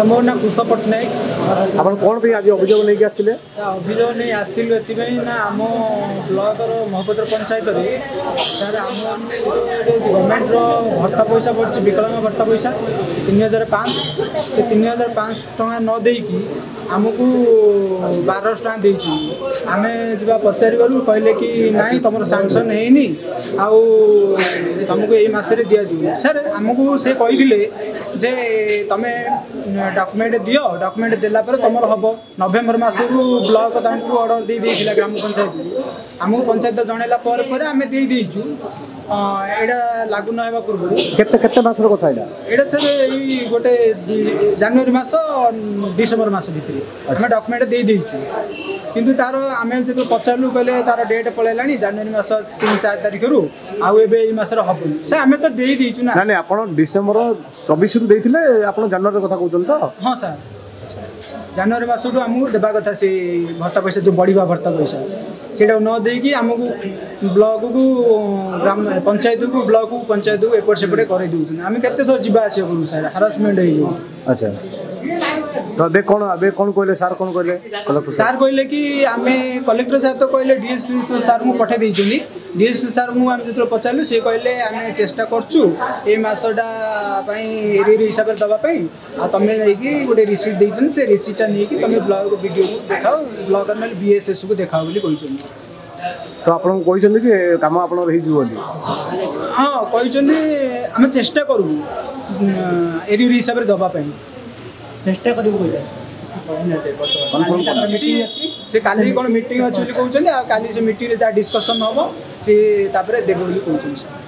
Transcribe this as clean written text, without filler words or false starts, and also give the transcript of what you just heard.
मो ना कुश पट्टनायक आप कौन भी आज अभियोग नहीं आसते अभियोग नहीं आसलु ना आम ब्लॉक महपत्र पंचायत सर आम गवर्नमेंट भत्ता पैसा पड़ी विकलांग भत्ता पैसा 3005 से 3005 टका न देकी आमको 1200 टका देची आम जा पचार गलु कहले कि नाई तुम सांसन है तुमको यही मसरे दि जाए सर आमको से कही जे तुम डॉक्यूमेंट दियो डॉक्यूमेंट देला पर तुम हम नवेम्बर मसरू ब्लॉक तुमको ऑर्डर दे देला ग्राम पंचायत आमको पंचायत जनइला आम देचु यहाँ लागू ना पूर्व कथा यहाँ सर यही गोटे जनवरी मस डिसेम्बर मस भितर आम डॉक्यूमेंट दे देचु किंतु तार आम जो पचारू कहले तार डेट पलैला जनवरी मस 3-4 तारिख रु आसर हम से आम तो देचु ना ना आप डिसेम्बर 24 रु देते आप जनवरी कथा कहते तो हाँ सर जनवरी मस आमको देवा कथा से भत्ता पैसा जो बढ़िया भत्ता पैसा से न देकी आमको ब्लॉक को ग्राम पंचायत को ब्लॉक को पंचायत को एपट सेपटे कर आम के जावास करूँ सर हारासमेंट हो अच्छा तो अबे कौन कहले सार कौन कहले सार कहले कि आम कलेक्टर सार तो कहले डीएससी सार को पठे देइछनी डीएससी सार को आम जो पचारू सी कहले आम चेष्टा करछु ए मासटा एरिया हिसाब से दवाई तुम नहीं गोटे रिसीट देइछन से रिसीटा नहीं तुम ब्लॉक वीडियो को देखाओ ब्लॉक ना बीएसएस को देखाओ बोली कहछन तो आप कहते कि कम आप हाँ कहते आम चेष्टा करूँ एरिया हिसाब से दवाई चेष्टा करूँ से काली कौन मीटिंग अच्छी कहते काली से मीटिंग जहाँ डिस्कसन हम सी देवे कहते